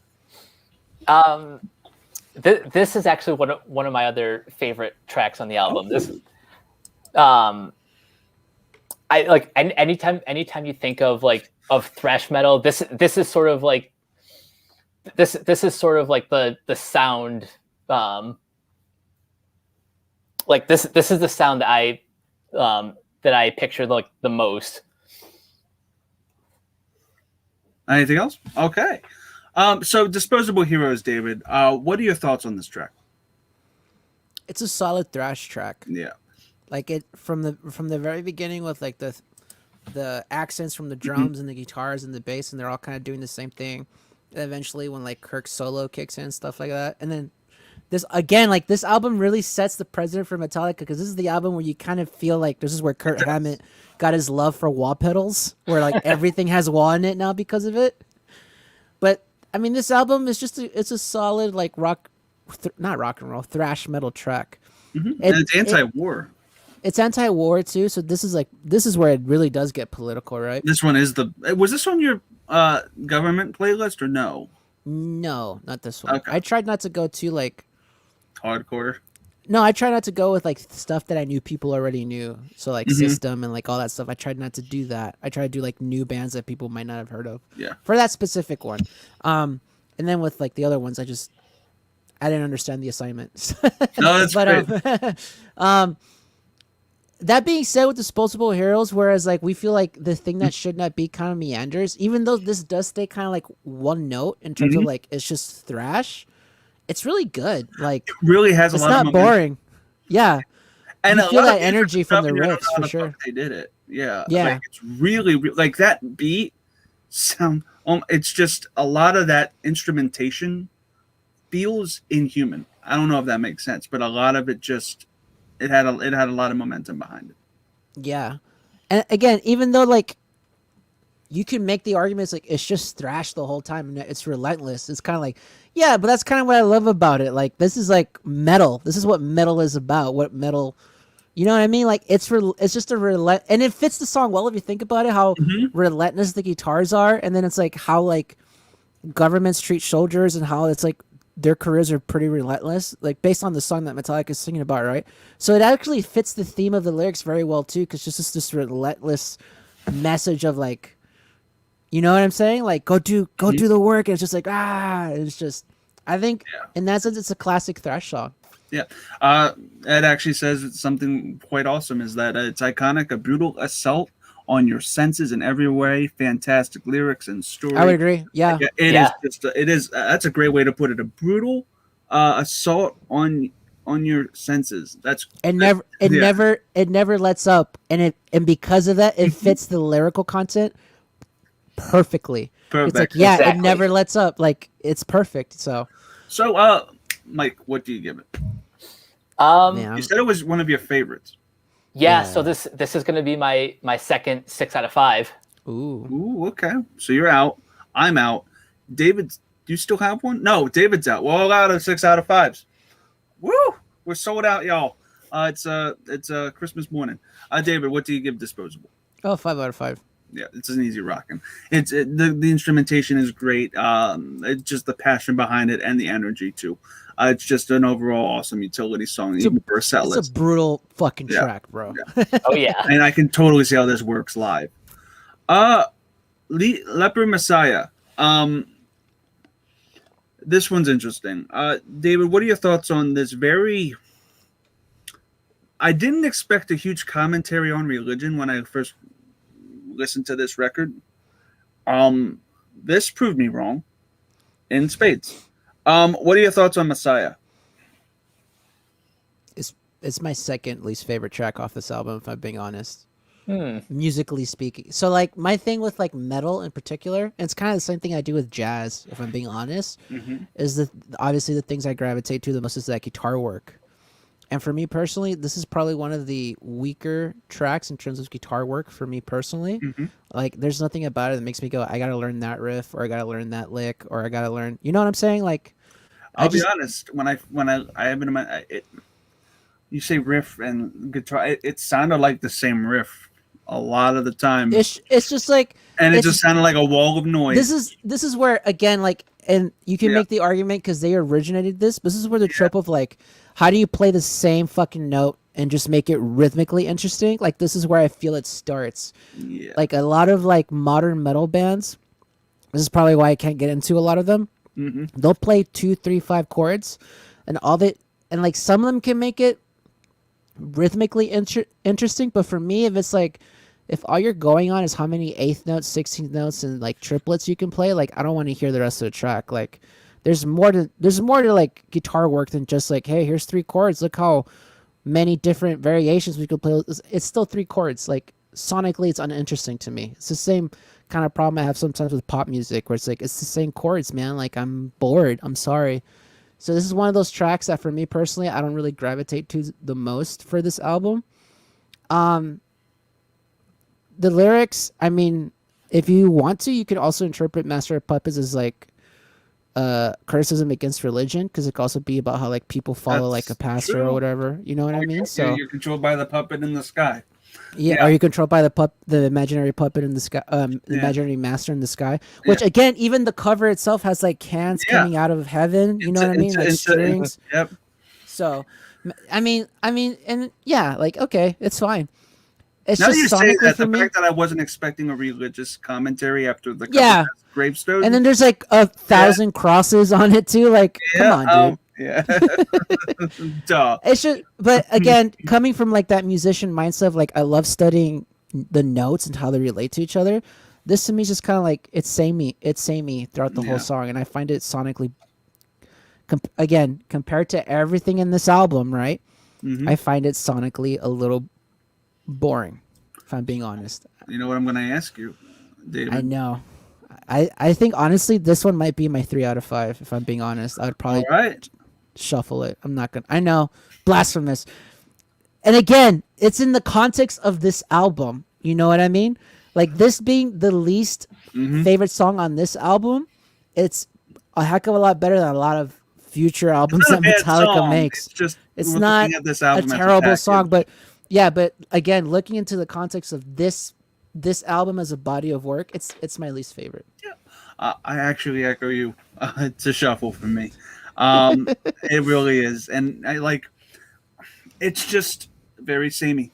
This is actually one of my other favorite tracks on the album. This, I like anytime you think of like of thrash metal, this is sort of like this is sort of like the sound. Like this is the sound that I picture like the most. Anything else? Okay. So Disposable Heroes, David. What are your thoughts on this track? It's a solid thrash track. Yeah. Like it from the very beginning with like the accents from the drums and the guitars and the bass, and they're all kind of doing the same thing. And eventually when like Kirk's solo kicks in, stuff like that. And then this again, like this album really sets the precedent for Metallica, because this is the album where you kind of feel like this is where Kurt Hammett got his love for wah pedals, where like everything has wah in it now because of it. But I mean, this album is just it's a solid like not rock and roll, thrash metal track. And it's anti-war. It's anti-war too, so this is where it really does get political, right? This one is was this on your government playlist or no? No, not this one. Okay. I tried not to go too like hardcore. No, I try not to go with like stuff that I knew people already knew. So like System and like all that stuff. I tried not to do that. I try to do like new bands that people might not have heard of. Yeah. For that specific one. And then with like the other ones, I didn't understand the assignment. No, that's great. that being said, with Disposable Heroes, whereas like we feel like the thing that should not be kind of meanders, even though this does stay kind of like one note in terms of like it's just thrash, it's really good. Like It really has a it's lot not of momentum. boring. Yeah, And you a feel lot of that energy from the stuff, you don't riffs know how for the sure. fuck they did it. Yeah. Yeah. Like, it's really like that beat sound. It's just a lot of that instrumentation feels inhuman. I don't know if that makes sense, but a lot of it just it had a lot of momentum behind it. Yeah, and again, even though like you can make the arguments like it's just thrash the whole time and it's relentless, it's kind of like, yeah, but that's kind of what I love about it. Like this is like metal. This is what metal is about. What metal, you know what I mean? Like it's just a relent, and it fits the song well if you think about it. How relentless the guitars are, and then it's like how like governments treat soldiers and how it's like their careers are pretty relentless, like based on the song that Metallica is singing about, right? So it actually fits the theme of the lyrics very well too, because just this relentless message of like, you know what I'm saying? Like go do the work, and it's just like it's just, I think in that sense it's a classic thrash song. Yeah. Ed actually says it's something quite awesome is that it's iconic, a brutal assault on your senses in every way, fantastic lyrics and story. I would agree. Yeah. It is that's a great way to put it. A brutal assault on your senses. It never lets up, and because of that it fits the lyrical content perfectly. It's like it never lets up. Like it's perfect. So Mike, what do you give it? Man, you said it was one of your favorites. Yeah, so this is going to be my second 6 out of 5. Ooh, okay. So you're out. I'm out. David, do you still have one? No, David's out. We're all out of 6 out of 5s. Woo! We're sold out, y'all. It's Christmas morning. David, what do you give Disposable? 5 out of 5. Yeah, it's an easy rocking. The instrumentation is great. It's just the passion behind it and the energy too. It's just an overall awesome utility song, even for a set list. It's a brutal fucking track, bro. Yeah. Oh yeah, and I can totally see how this works live. Leper Messiah. This one's interesting. David, what are your thoughts on this? I didn't expect a huge commentary on religion when I first listened to this record. This proved me wrong in spades. What are your thoughts on Messiah? It's my second least favorite track off this album, if I'm being honest. Musically speaking. So like my thing with like metal in particular, and it's kind of the same thing I do with jazz, if I'm being honest, is that obviously the things I gravitate to the most is that guitar work. And for me personally, this is probably one of the weaker tracks in terms of guitar work for me personally. Like there's nothing about it that makes me go, I gotta learn that riff, or I gotta learn that lick, or I gotta learn, you know what I'm saying? Like I'll be honest, when I have it in my you say riff and guitar, it sounded like the same riff a lot of the time. It's just like, and it just sounded like a wall of noise. This is where again, like, and you can make the argument because they originated this. But this is where the trope of like, how do you play the same fucking note and just make it rhythmically interesting? Like this is where I feel it starts. Yeah. Like a lot of like modern metal bands. This is probably why I can't get into a lot of them. They'll play 2, 3, 5 chords, and like some of them can make it rhythmically interesting. But for me, if all you're going on is how many 8th notes, 16th notes, and like triplets you can play, like I don't want to hear the rest of the track. Like there's more to like guitar work than just like, hey, here's 3 chords. Look how many different variations we could play. It's still 3 chords. Like sonically, it's uninteresting to me. It's the same kind of problem I have sometimes with pop music, where it's like it's the same chords, man. Like I'm bored. I'm sorry. So this is one of those tracks that for me personally, I don't really gravitate to the most for this album. The lyrics, I mean, if you want to, you could also interpret Master of Puppets as like criticism against religion, because it could also be about how like people follow like a pastor or whatever. You know what I mean? So you're controlled by the puppet in the sky. Yeah, or you controlled by the imaginary puppet in the sky, the imaginary master in the sky. Which again, even the cover itself has like hands coming out of heaven. You know what I mean? Like strings. Yep. So, I mean, and yeah, like okay, it's fine. It's now just you say sonically that for the me. fact that I wasn't expecting a religious commentary after the Yeah. gravestone, And then there's like 1,000 crosses on it too. Like, come on, dude. Yeah. Duh. It's just, but again, coming from like that musician mindset of like I love studying the notes and how they relate to each other. This to me is just kind of like it's samey throughout the Yeah. whole song, and I find it sonically, again, compared to everything in this album, right? Mhm. I find it sonically a little boring, if I'm being honest. You know what I'm going to ask you, David? I know. I think honestly this one might be my 3 out of 5. If I'm being honest, I would probably All right. shuffle it. I'm not gonna. I know, blasphemous. And again, it's in the context of this album. You know what I mean? Like this being the least favorite song on this album, it's a heck of a lot better than a lot of future albums that Not a bad Metallica song. makes. It's just It's we're not looking at this a album as terrible package. song, but yeah, but again, looking into the context of this album as a body of work, it's my least favorite. I actually echo you. It's a shuffle for me. It really is, and I like. It's just very samey.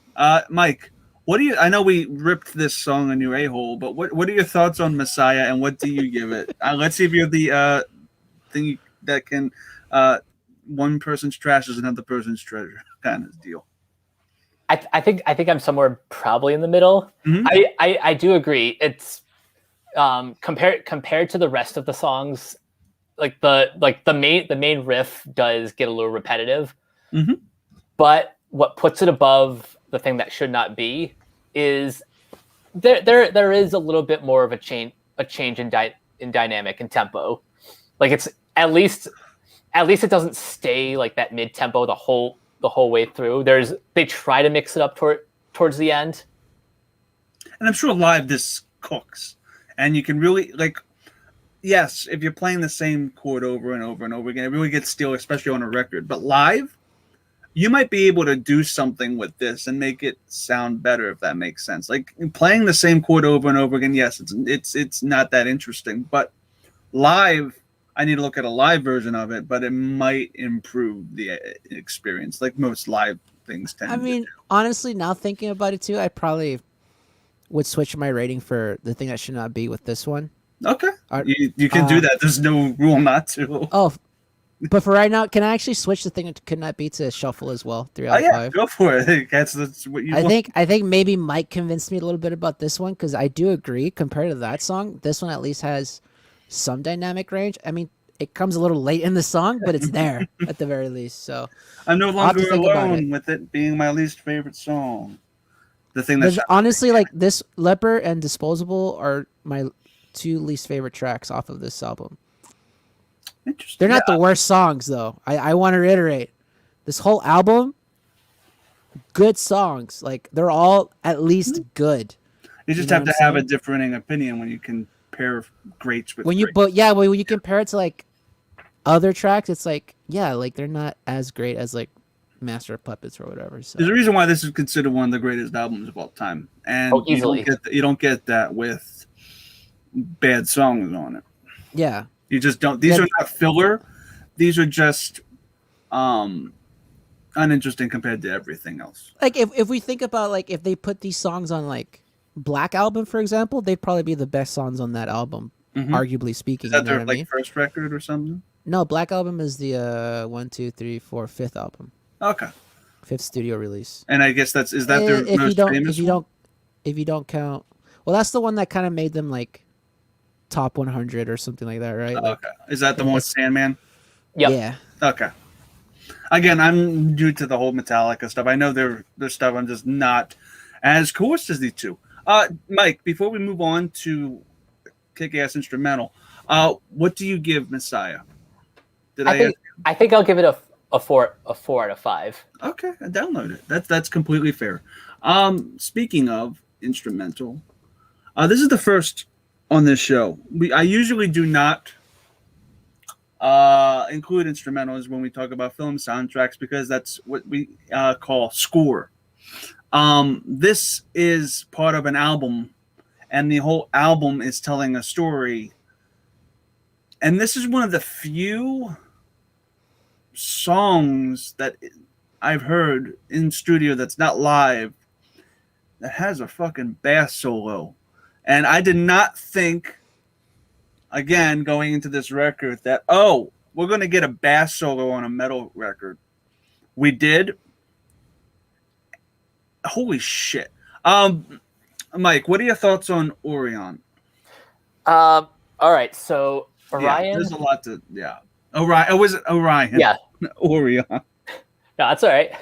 Mike, what do you? I know we ripped this song a new a-hole, but what are your thoughts on Messiah, and what do you give it? Let's see if you're the thing that can one person's trash is another person's treasure kind of deal. I think I'm somewhere probably in the middle. Mhm. I do agree. It's compared to the rest of the songs, like the main riff does get a little repetitive. Mhm. But what puts it above the thing that should not be is there is a little bit more of a change in dynamic and tempo. Like it's at least it doesn't stay like that mid tempo the whole way through. They try to mix it up towards the end. And I'm sure live this cooks, and you can really like. Yes, if you're playing the same chord over and over and over again, it really gets stale, especially on a record. But live, you might be able to do something with this and make it sound better, if that makes sense. Like playing the same chord over and over again, yes, it's not that interesting. But live, I need to look at a live version of it, but it might improve the experience, like most live things tend I mean, honestly, now thinking about it too, I probably would switch my rating for the thing that should not be with this one. Okay, you can do that. There's no rule not to. Oh, but for right now, can I actually switch the thing that could not be to shuffle as well? 3 out of 5. Go for it. That's what you want. I think maybe Mike convinced me a little bit about this one because I do agree. Compared to that song, this one at least has some dynamic range. I mean, it comes a little late in the song, but it's there at the very least. So I'm no I'll have to longer think about alone it. with it being my least favorite song. The thing that's But honestly, like this Leper and Disposable are my 2 least favorite tracks off of this album. interesting. They're not the worst songs though. I want to reiterate, this whole album, good songs. Like they're all at least good. You just know have what to I'm have a saying? differing opinion when you compare greats with When you greats. when you compare it to like other tracks, it's like like they're not as great as like Master of Puppets or whatever. So There's a reason why this is considered one of the greatest albums of all time, and Oh, easily. you don't get that with bad songs on it. yeah, You just don't. These Yeah. are not filler. These are just uninteresting compared to everything else. like if we think about like if they put these songs on like Black Album, for example, they'd probably be the best songs on that album, arguably speaking. Is that You know their what I like mean? first record or something? No, Black Album is the 5th album, Okay, 5th studio release. and I guess is that their if most famous one? if you don't count, well, that's the one that kind of made them like top 100 or something like that, right? Like, Okay, is that the one with Sandman? Yep. Yeah. Okay. Again, I'm new to the whole Metallica stuff. I know their stuff. I'm just not as course as these two. Mike, before we move on to kick-ass instrumental, what do you give Messiah? I think I'll give it a 4 out of 5. Okay, I download it. That's completely fair. Speaking of instrumental, this is the first on this show. I usually do not include instrumentals when we talk about film soundtracks because that's what we call score. This is part of an album, and the whole album is telling a story. And this is one of the few songs that I've heard in studio that's not live that has a fucking bass solo. And I did not think, again, going into this record, that, we're going to get a bass solo on a metal record. We did. Holy shit. Mike, what are your thoughts on Orion? All right, so Orion. Yeah, there's a lot to Orion. Oh, was it Orion? Yeah. Orion. No, that's all right.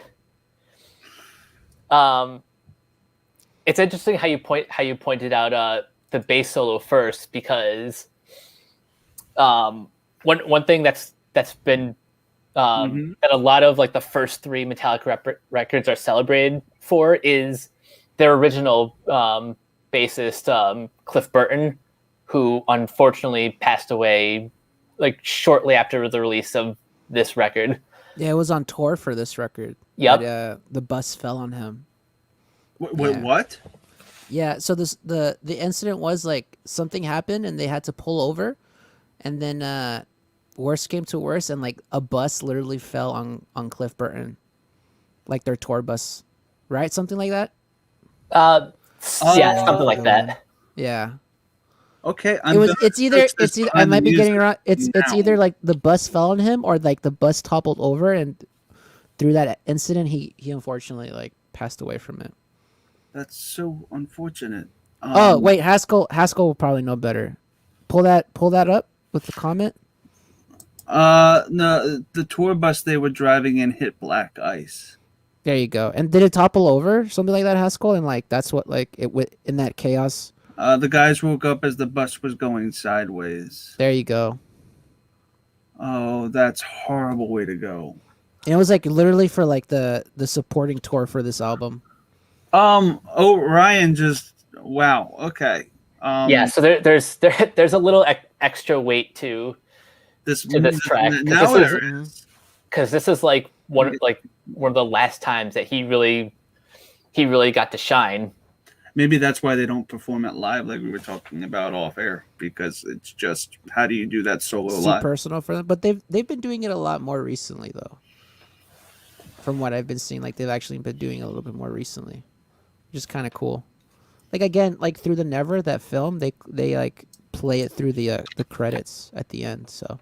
It's interesting how you pointed out the bass solo first, because one thing that's been that a lot of like the first three Metallica records are celebrated for is their original bassist Cliff Burton, who unfortunately passed away like shortly after the release of this record. Yeah, it was on tour for this record. Yep. But, the bus fell on him. Wait, Yeah. what? Yeah, so the incident was like something happened and they had to pull over, and then worse came to worse, and like a bus literally fell on Cliff Burton, like their tour bus, right? Something like that. Yeah, something like that. Yeah. Okay, It's either I might be getting it wrong. It's now. either like the bus fell on him, or like the bus toppled over, and through that incident he unfortunately like passed away from it. That's so unfortunate. Oh wait, Haskell will probably know better. Pull that up with the comment. No, the tour bus they were driving in hit black ice. There you go. And did it topple over, something like that, Haskell? And like that's what like it went in that chaos. The guys woke up as the bus was going sideways. There you go. Oh, that's a horrible way to go. And it was like literally for like the supporting tour for this album. Orion just wow. Okay. Yeah, so there's a little extra weight to this track, because this is like one of the last times that he really got to shine. Maybe that's why they don't perform it live, like we were talking about off air, because it's just how do you do that solo Too live? personal for them, but they've been doing it a lot more recently, though. From what I've been seeing, like they've actually been doing it a little bit more recently, which is kind of cool. Like again, like through the Never, that film, they like play it through the credits at the end. So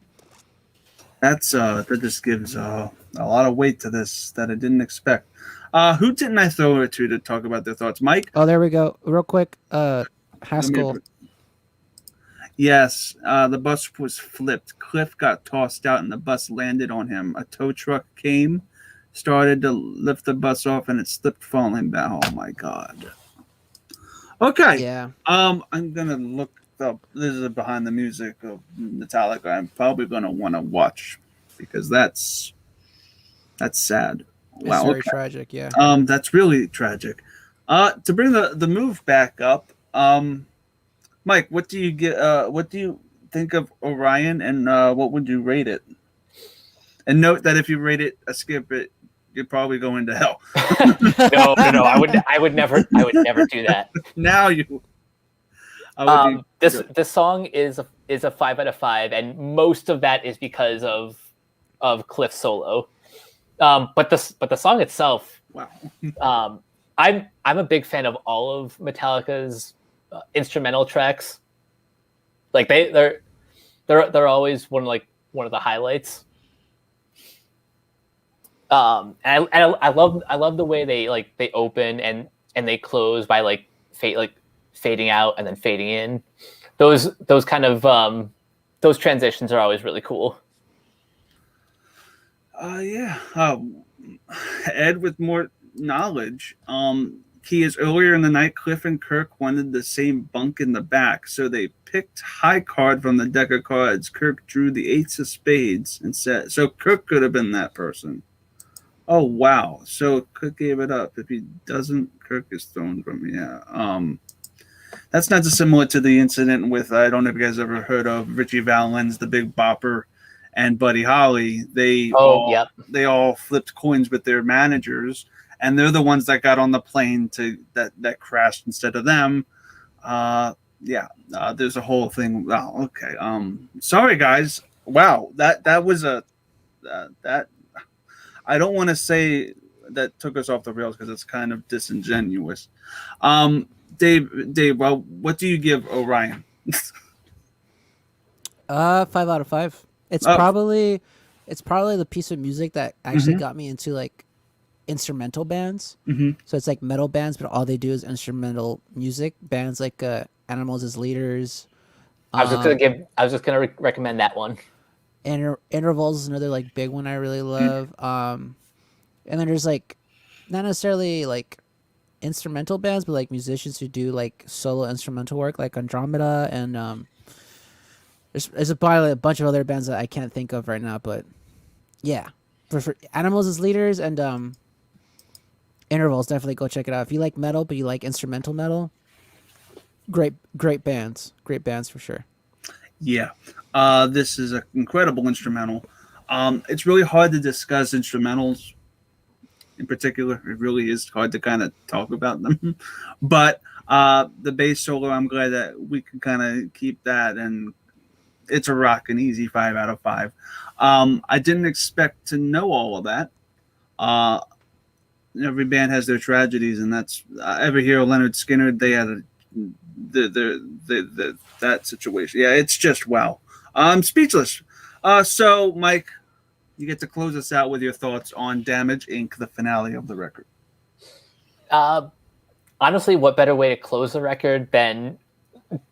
That's that just gives a lot of weight to this that I didn't expect. Who didn't I throw it to talk about their thoughts? Mike? oh, there we go. Real quick, Haskell. Yes, the bus was flipped. Cliff got tossed out and the bus landed on him. A tow truck came, started to lift the bus off, and it slipped, falling down. Oh my god. Okay. Yeah. I'm gonna look up. This is behind the music of Metallica. I'm probably gonna want to watch because that's sad. It's Wow. very Okay. tragic. Yeah. That's really tragic. To bring the move back up, Mike, what do you get? What do you think of Orion, and what would you rate it? And note that if you rate it a skip it, you'd probably go into hell. No, I would never do that. Now you. This song is a 5 out of 5, and most of that is because of Cliff's solo. But the song itself, wow. I'm a big fan of all of Metallica's instrumental tracks. Like they're always one of the highlights. And I love the way they open and they close by fading out and then fading in. Those kind of those transitions are always really cool. Yeah. Ed with more knowledge. He is earlier in the night. Cliff and Kirk wanted the same bunk in the back, so they picked high card from the deck of cards. Kirk drew the ace of spades and said, so Kirk could have been that person. Oh wow! So Kirk gave it up. If he doesn't, Kirk is thrown from That's not dissimilar to the incident with I don't know if you guys ever heard of Richie Valens, the Big Bopper, and Buddy Holly. They all flipped coins with their managers, and they're the ones that got on the plane that crashed instead of them. There's a whole thing. Wow. Okay. Sorry guys. Wow. That was that. I don't want to say that took us off the rails because it's kind of disingenuous. Dave, well, what do you give Orion? 5 out of 5. It's Oh. probably the piece of music that actually Mhm. got me into like instrumental bands. Mhm. So it's like metal bands, but all they do is instrumental music. Bands like Animals as Leaders. I was just gonna recommend that one. Intervals is another like big one I really love. And then there's like not necessarily like instrumental bands, but like musicians who do like solo instrumental work, like Andromeda, and there's probably a bunch of other bands that I can't think of right now. But yeah, for Animals as Leaders and Intervals, definitely go check it out. If you like metal but you like instrumental metal, great bands for sure. Yeah, this is an incredible instrumental. It's really hard to discuss instrumentals in particular. It really is hard to kind of talk about them. But the bass solo, I'm glad that we can kind of keep that, and it's a rockin' easy 5 out of 5. I didn't expect to know all of that. Every band has their tragedies, and that's ever hear Leonard Skinner. They had that situation. Yeah, it's just wow. I'm speechless. So, Mike, you get to close us out with your thoughts on Damage Inc., the finale of the record. Honestly, what better way to close the record than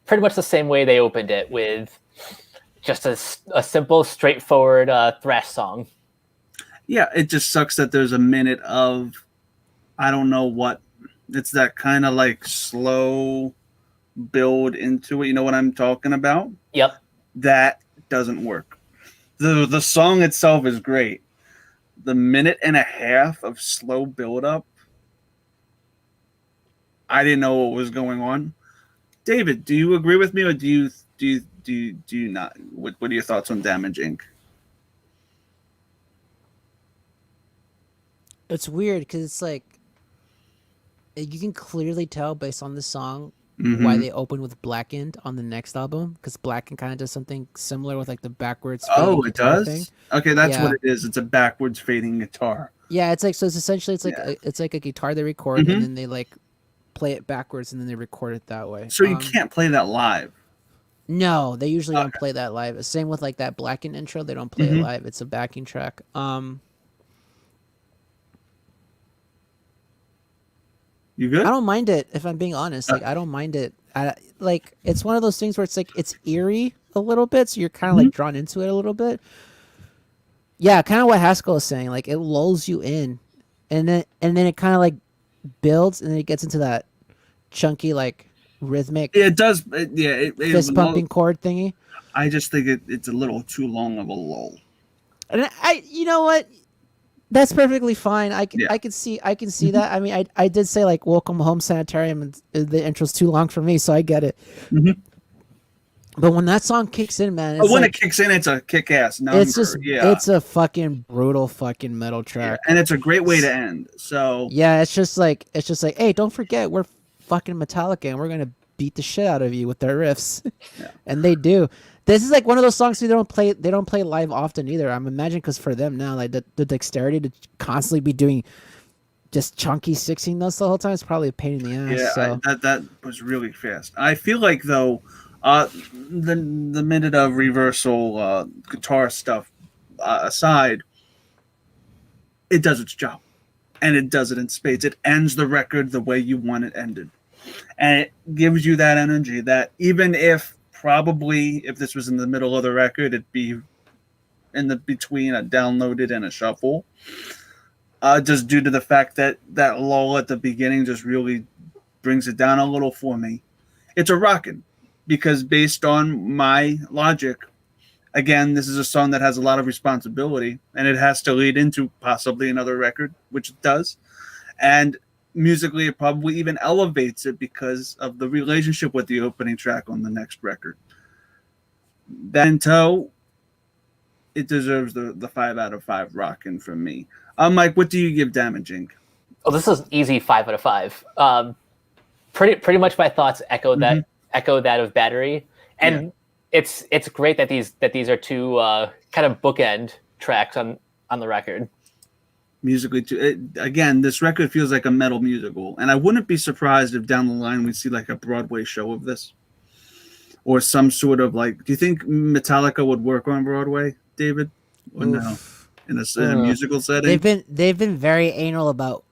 pretty much the same way they opened it, with just a simple, straightforward thrash song. Yeah, it just sucks that there's a minute of, I don't know what, it's that kind of like slow build into it. You know what I'm talking about? Yep. That doesn't work. The song itself is great. The minute and a half of slow build up, I didn't know what was going on. David, do you agree with me, or do you not? What are your thoughts on Damage Inc.? It's weird because it's like you can clearly tell based on the song Mm-hmm. why they opened with Blackened on the next album, because Blackened kind of does something similar with like the backwards. Oh, fading it guitar does. thing. Okay, that's Yeah. what it is. It's a backwards fading guitar. Yeah, it's like, so it's essentially it's like Yeah. it's like a guitar they record Mhm. and then they like play it backwards and then they record it that way. So you can't play that live. No, they usually don't Okay. play that live. Same with like that Blackened intro, they don't play it Mhm. live. It's a backing track. You good? I don't mind it, if I'm being honest. Like I don't mind it. Like it's one of those things where it's like it's eerie a little bit, so you're kind of like drawn into it a little bit. Yeah, kind of what Haskell is saying. Like it lulls you in, and then it kind of like builds, and then it gets into that chunky like rhythmic It does. fist pumping chord thingy. I just think it's a little too long of a lull. And you know what? That's perfectly fine. I can see that. I mean, I did say like Welcome Home Sanitarium, and the intro's too long for me, so I get it. Mhm. But when that song kicks in, man, it's But when like, it kicks in, it's a kick-ass number. it's just yeah. it's a fucking brutal fucking metal track. And it's a great way to end. So Yeah, it's just like hey, don't forget we're fucking Metallica and we're gonna beat the shit out of you with their riffs. Yeah. And they do. This is like one of those songs they don't play live often either. I'm imagining because for them now, like the dexterity to constantly be doing just chunky 16 notes the whole time is probably a pain in the ass. yeah, So that was really fast. I feel like though, the minute of reversal guitar stuff aside, it does its job, and it does it in spades. It ends the record the way you want it ended, and it gives you that energy that even if probably if this was in the middle of the record, it'd be in the between a downloaded and a shuffle. Just due to the fact that that lull at the beginning just really brings it down a little for me. It's a rockin', because based on my logic, again, this is a song that has a lot of responsibility, and it has to lead into possibly another record, which it does. And musically, it probably even elevates it because of the relationship with the opening track on the next record. That in tow, it deserves the 5 out of 5 rockin' from me. Mike, what do you give Damage Inc.? Oh, this is easy 5 out of 5. Pretty much my thoughts echo that of Battery, and it's great that these are two kind of bookend tracks on the record. Musically, too. Again, this record feels like a metal musical, and I wouldn't be surprised if down the line we see like a Broadway show of this, or some sort of like. Do you think Metallica would work on Broadway? David? Or no? Oof. In a musical setting? They've been very anal about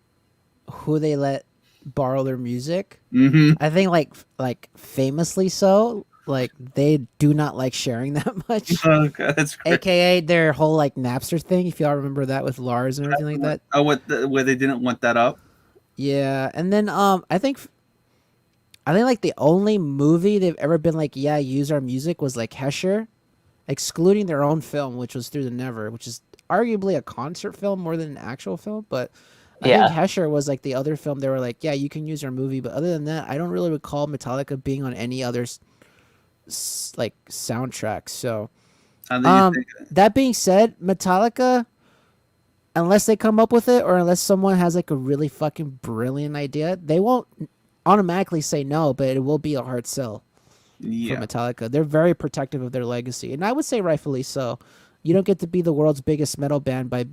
who they let borrow their music. Mm-hmm. I think like famously so. Like they do not like sharing that much. Okay, that's great. AKA their whole like Napster thing. If y'all remember that with Lars and everything like that. Oh, where they didn't want that up? Yeah, and then I think like the only movie they've ever been like, yeah, use our music was like Hesher, excluding their own film, which was Through the Never, which is arguably a concert film more than an actual film. But I think Hesher was like the other film they were like, yeah, you can use our movie. But other than that, I don't really recall Metallica being on any other like soundtrack. So that being said, Metallica, unless they come up with it or unless someone has like a really fucking brilliant idea, they won't automatically say no, but it will be a hard sell for Metallica. They're very protective of their legacy, and I would say rightfully so. You don't get to be the world's biggest metal band by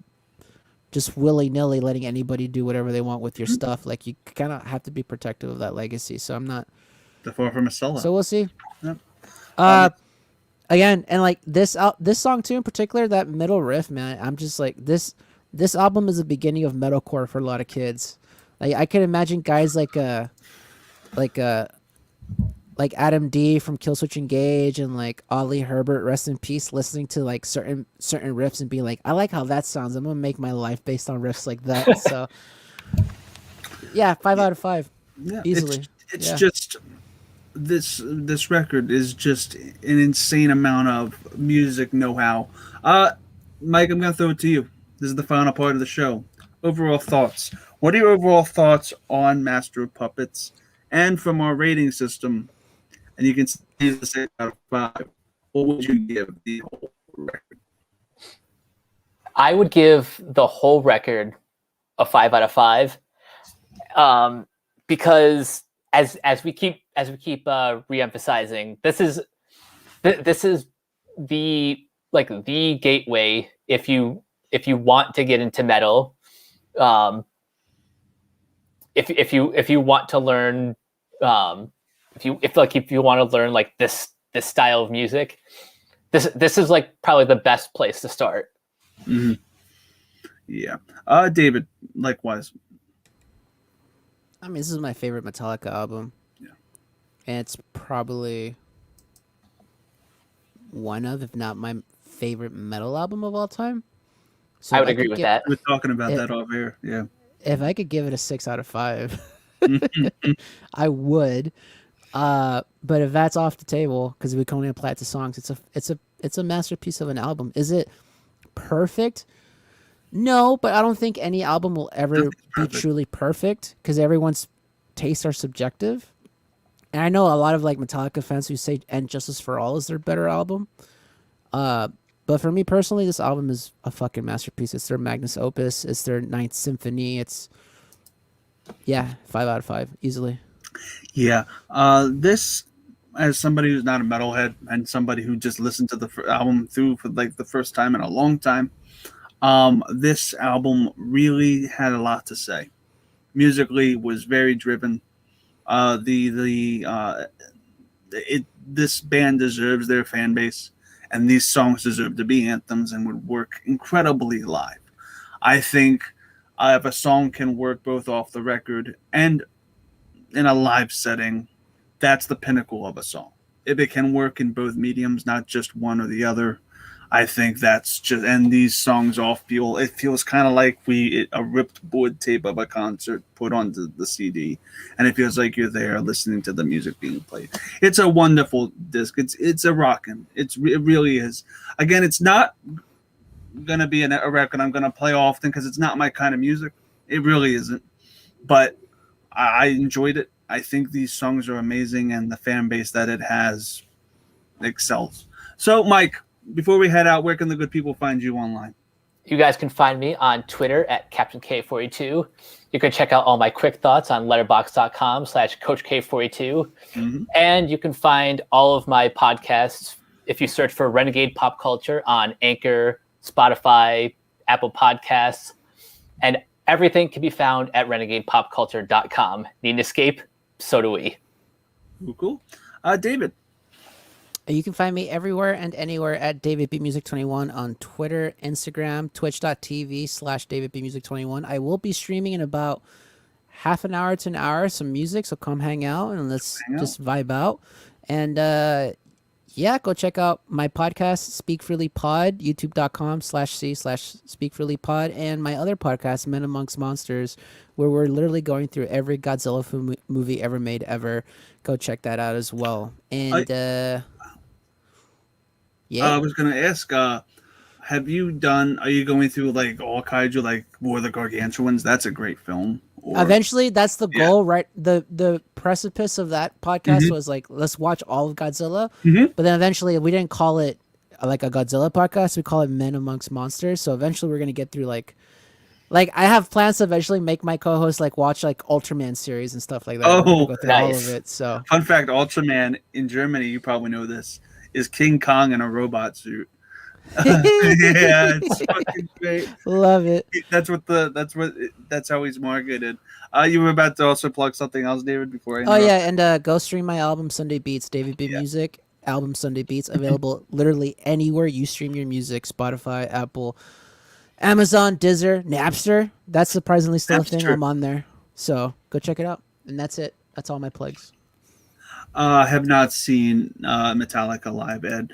just willy-nilly letting anybody do whatever they want with your stuff. Like, you kind of have to be protective of that legacy. So I'm not the far from a solo. So we'll see. Yep. Again, and like this song too in particular, that middle riff, man, I'm just like, this album is the beginning of metalcore for a lot of kids. Like, I can imagine guys like Adam D from Killswitch Engage and like Ollie Herbert, rest in peace, listening to like certain riffs and being like, I like how that sounds. I'm gonna make my life based on riffs like that. So yeah, 5 out of 5. Yeah, easily. It's just this record is just an insane amount of music know-how. Mike, I'm gonna throw it to you. This is the final part of the show. Overall thoughts. What are your overall thoughts on Master of Puppets? And from our rating system, and you can see the 6 out of 5, what would you give the whole record? I would give the whole record a 5 out of 5, because as we keep re-emphasizing, this is the gateway if you want to get into metal. If you want to learn, if you want to learn like this style of music, this is like probably the best place to start. Mm-hmm. Yeah. David, likewise. I mean, this is my favorite Metallica album. Yeah. And it's probably one of, if not my favorite metal album of all time. So I would agree with that. We're talking about that off air. Yeah. If I could give it a 6 out of 5, I would. But if that's off the table, because we can only apply it to songs, it's a masterpiece of an album. Is it perfect? No, but I don't think any album will ever be truly perfect because everyone's tastes are subjective. And I know a lot of like Metallica fans who say "And Justice for All" is their better album. But for me personally, this album is a fucking masterpiece. It's their magnus opus. It's their 9th symphony. It's 5 out of 5 easily. Yeah. This, as somebody who's not a metalhead and somebody who just listened to the album through for like the first time in a long time, this album really had a lot to say. Musically, was very driven. This band deserves their fan base, and these songs deserve to be anthems and would work incredibly live. I think if a song can work both off the record and in a live setting, that's the pinnacle of a song. If it can work in both mediums, not just one or the other, I think that's just, and these songs it feels kind of like a ripped board tape of a concert put onto the CD, and it feels like you're there listening to the music being played. It's a wonderful disc. It's a rockin'. It really is. Again, it's not gonna be a record I'm gonna play often because it's not my kind of music. It really isn't. But I enjoyed it. I think these songs are amazing, and the fan base that it has excels. So, Mike, before we head out, where can the good people find you online? You guys can find me on Twitter at Captain K42. You can check out all my quick thoughts on letterboxd.com/CoachK42. Mm-hmm. And you can find all of my podcasts if you search for Renegade Pop Culture on Anchor, Spotify, Apple Podcasts, and everything can be found at renegadepopculture.com. Need an escape? So do we. Cool. David. You can find me everywhere and anywhere at DavidBMusic21 on Twitter, Instagram, twitch.tv/DavidBMusic21. I will be streaming in about half an hour to an hour some music, so come hang out and let's just vibe out. And yeah, go check out my podcast, Speak Freely Pod, youtube.com/c/Speak Freely Pod, and my other podcast, Men Amongst Monsters, where we're literally going through every Godzilla movie ever made ever. Go check that out as well. And yeah, I was gonna ask, are you going through like all kaiju, like War of the Gargantuans? That's a great film. Eventually, that's the goal, right? The precipice of that podcast was like, let's watch all of Godzilla. But then eventually, we didn't call it like a Godzilla podcast. We call it Men Amongst Monsters. So eventually, we're gonna get through like I have plans to eventually make my co-host like watch like Ultraman series and stuff like that. Oh, go through all of it. So fun fact: Ultraman in Germany, you probably know this, is King Kong in a robot suit. Yeah, it's fucking great. Love it. That's how he's marketed. You were about to also plug something else, David, before I interrupt. Oh yeah, and go stream my album Sunday Beats, David B Music, album Sunday Beats, available literally anywhere you stream your music, Spotify, Apple, Amazon, Deezer, Napster. That's surprisingly still a thing. I'm on there. So go check it out. And that's it. That's all my plugs. I have not seen Metallica live, Ed.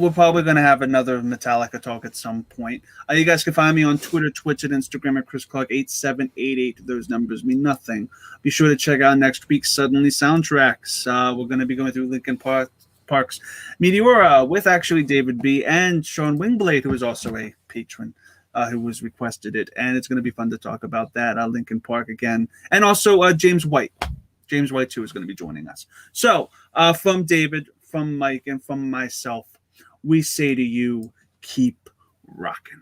We're probably going to have another Metallica talk at some point. You guys can find me on Twitter, Twitch, and Instagram at ChrisClark8788. Those numbers mean nothing. Be sure to check out next week's Suddenly Soundtracks. We're going to be going through Linkin Park's Meteora with actually David B. and Sean Wingblade, who is also a patron. Who was requested it. And it's going to be fun to talk about that. Linkin Park again. And also James White. James White, too, is going to be joining us. So, from David, from Mike, and from myself, we say to you, keep rocking.